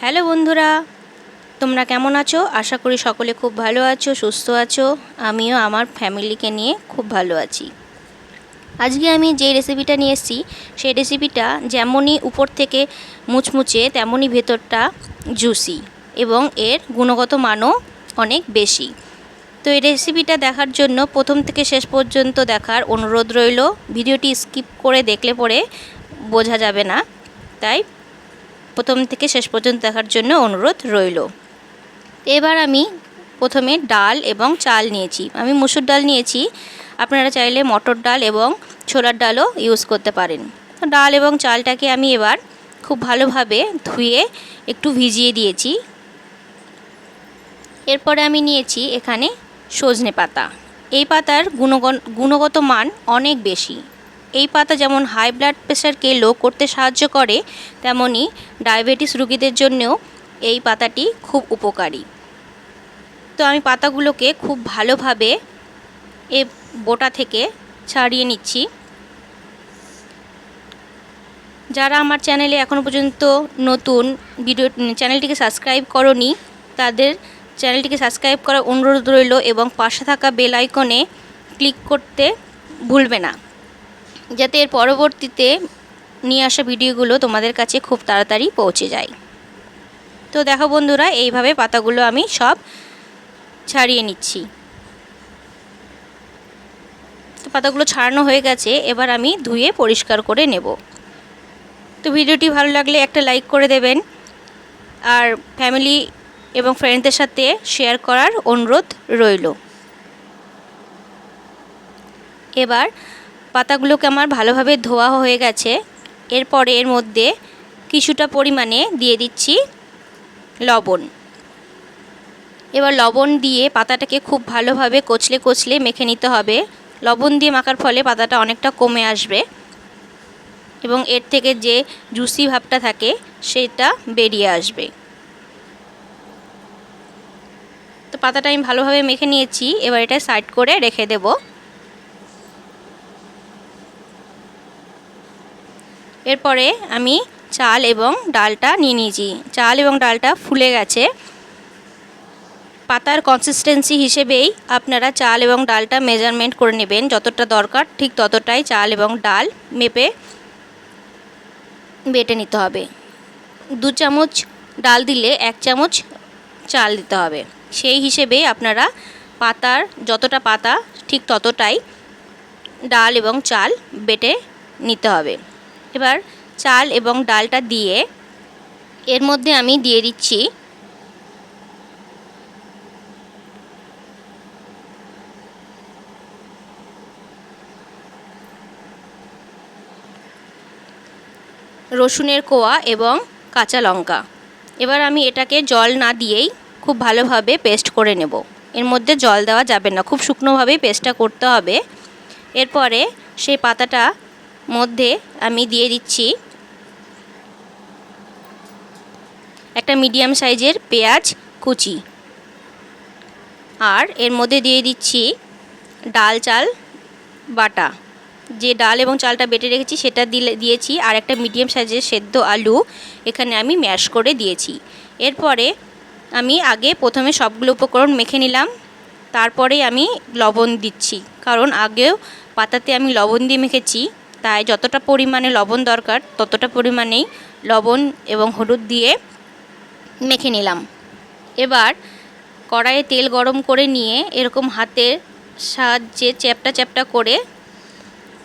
Hello বন্ধুরা, তোমরা কেমন আছো? আশা করি সকলে খুব ভালো আছো, সুস্থ আছো। আমিও আমার ফ্যামিলিকে নিয়ে খুব ভালো আছি। আজকে আমি যে রেসিপিটা নিয়ে এসেছি সেই রেসিপিটা যেমনই উপর থেকে মুচমুচে তেমনই ভেতরটা জুসি এবং এর গুণগত মানও অনেক বেশি। তো এই রেসিপিটা দেখার জন্য প্রথম থেকে শেষ পর্যন্ত দেখার অনুরোধ রইল। ভিডিওটি স্কিপ করে দেখলে পরে বোঝা যাবে না, তাই প্রথম থেকে শেষ পর্যন্ত দেখার জন্য অনুরোধ রইল। এবার আমি প্রথমে ডাল এবং চাল নিয়েছি। আমি মুসুর ডাল নিয়েছি, আপনারা চাইলে মটর ডাল এবং ছোলার ডালও ইউজ করতে পারেন। ডাল এবং চালটাকে আমি এবার খুব ভালোভাবে ধুয়ে একটু ভিজিয়ে দিয়েছি। এরপরে আমি নিয়েছি এখানে সজনে পাতা। এই পাতার গুণগত মান অনেক বেশি। এই পাতা যেমন হাই ব্লাড প্রেশারকে লো করতে সাহায্য করে, তেমনি ডায়াবেটিস রোগীদের জন্যও এই পাতাটি খুব উপকারী। তো আমি পাতাগুলোকে খুব ভালোভাবে এ বোটা থেকে ছাড়িয়ে নিচ্ছি। যারা আমার চ্যানেলে এখনও পর্যন্ত নতুন চ্যানেলটিকে সাবস্ক্রাইব করোনি, তাদের চ্যানেলটিকে সাবস্ক্রাইব করার অনুরোধ রইল এবং পাশে থাকা বেল আইকনে ক্লিক করতে ভুলবে না, যাতে এর পরবর্তীতে নিয়ে আসা ভিডিওগুলো তোমাদের কাছে খুব তাড়াতাড়ি পৌঁছে যায়। তো দেখো বন্ধুরা, এইভাবে পাতাগুলো আমি সব ছাড়িয়ে নিচ্ছি। তো পাতাগুলো ছাড়ানো হয়ে গেছে, এবার আমি ধুয়ে পরিষ্কার করে নেব। তো ভিডিওটি ভালো লাগলে একটা লাইক করে দেবেন, আর ফ্যামিলি এবং ফ্রেন্ডদের সাথে শেয়ার করার অনুরোধ রইল। এবার পাতাগুলোকে আমার ভালোভাবে ধোয়া হয়ে গেছে। এরপরে এর মধ্যে কিছুটা পরিমাণে দিয়ে দিচ্ছি লবণ। এবার লবণ দিয়ে পাতাটাকে খুব ভালোভাবে কচলে কচলে মেখে নিতে হবে। লবণ দিয়ে মাখার ফলে পাতাটা অনেকটা কমে আসবে এবং এর থেকে যে জুসি ভাবটা থাকে সেটা বেরিয়ে আসবে। তো পাতাটা আমি ভালোভাবে মেখে নিয়েছি, এবার এটা সাইড করে রেখে দেব। এরপরে আমি চাল এবং ডালটা নিয়ে নিয়েছি। চাল এবং ডালটা ফুলে গেছে। পাতার কনসিস্টেন্সি হিসেবেই আপনারা চাল এবং ডালটা মেজারমেন্ট করে নেবেন। যতটা দরকার ঠিক ততটাই চাল এবং ডাল মেপে বেটে নিতে হবে। 2 চামচ ডাল দিলে 1 চামচ চাল দিতে হবে। সেই হিসেবে আপনারা পাতার যতটা পাতা ঠিক ততটাই ডাল এবং চাল বেটে নিতে হবে। এবার চাল এবং ডালটা দিয়ে এর মধ্যে আমি দিয়ে দিচ্ছি রসুনের কোয়া এবং কাঁচা লঙ্কা। এবার আমি এটাকে জল না দিয়েই খুব ভালোভাবে পেস্ট করে নেব। এর মধ্যে জল দেওয়া যাবে না, খুব শুকনোভাবেই পেস্টটা করতে হবে। এরপরে সেই পাতাটা মধ্যে আমি দিয়ে দিচ্ছি একটা মিডিয়াম সাইজের পেঁয়াজ কুচি, আর এর মধ্যে দিয়ে দিচ্ছি ডাল চাল বাটা। যে ডাল এবং চালটা বেটে রেখেছি সেটা দিয়েছি, আর একটা মিডিয়াম সাইজের সেদ্ধ আলু এখানে আমি ম্যাশ করে দিয়েছি। এরপরে আমি প্রথমে সবগুলো উপকরণ মেখে নিলাম, তারপরে আমি লবণ দিচ্ছি, কারণ আগেও পাতাতে আমি লবণ দিয়ে মেখেছি, তাই যতটা পরিমাণে লবণ দরকার ততটা পরিমাণেই লবণ এবং হলুদ দিয়ে মেখে নিলাম। এবার কড়াইয়ে তেল গরম করে নিয়ে এরকম হাতের সাহায্যে চ্যাপটা চ্যাপটা করে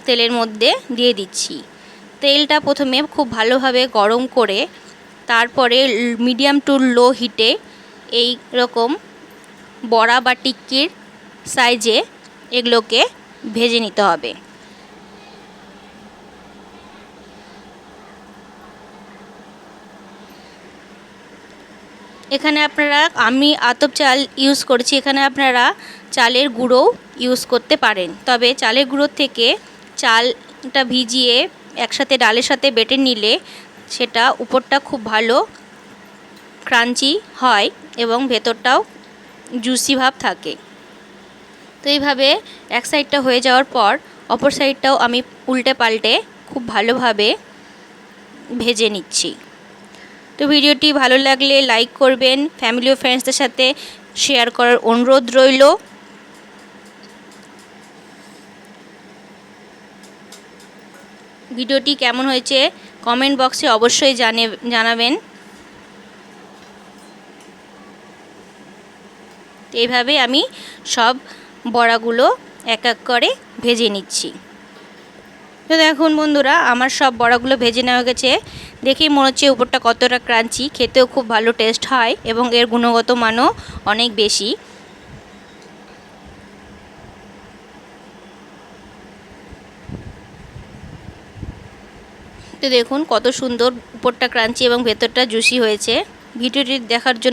তেলের মধ্যে দিয়ে দিচ্ছি। তেলটা প্রথমে খুব ভালোভাবে গরম করে তারপরে মিডিয়াম টু লো হিটে এই রকম বড়া বা টিক্কির সাইজে এগুলোকে ভেজে নিতে হবে। এখানে আমি আতপ চাল ইউজ করছি, এখানে আপনারা চালের গুঁড়োও ইউজ করতে পারেন। তবে চালের গুঁড়োর থেকে চালটা ভিজিয়ে একসাথে ডালের সাথে বেটে নিলে সেটা উপরটা খুব ভালো ক্রাঞ্চি হয় এবং ভেতরটাও জুসি ভাব থাকে। তো এইভাবে এক সাইডটা হয়ে যাওয়ার পর অপর সাইডটাও আমি উল্টে পাল্টে খুব ভালোভাবে ভেজে নিচ্ছি। তো ভিডিওটি ভালো লাগলে লাইক করবেন, ফ্যামিলি ও ফ্রেন্ডসদের সাথে শেয়ার করার অনুরোধ রইল। ভিডিওটি কেমন হয়েছে কমেন্ট বক্সে অবশ্যই জানাবেন। এইভাবে আমি সব বড়াগুলো এক এক করে ভেজে নিচ্ছি। তো দেখুন বন্ধুরা, আমার সব বড়াগুলো ভেজে নেওয়া গেছে। দেখেই মনে হচ্ছে উপরটা কতটা ক্রাঞ্চি, খেতেও খুব ভালো টেস্ট হয় এবং এর গুণগত মানও অনেক বেশি। তো দেখুন কত সুন্দর উপরটা ক্রাঞ্চি এবং ভেতরটা জুসি হয়েছে। ভিডিওটি দেখার জন্য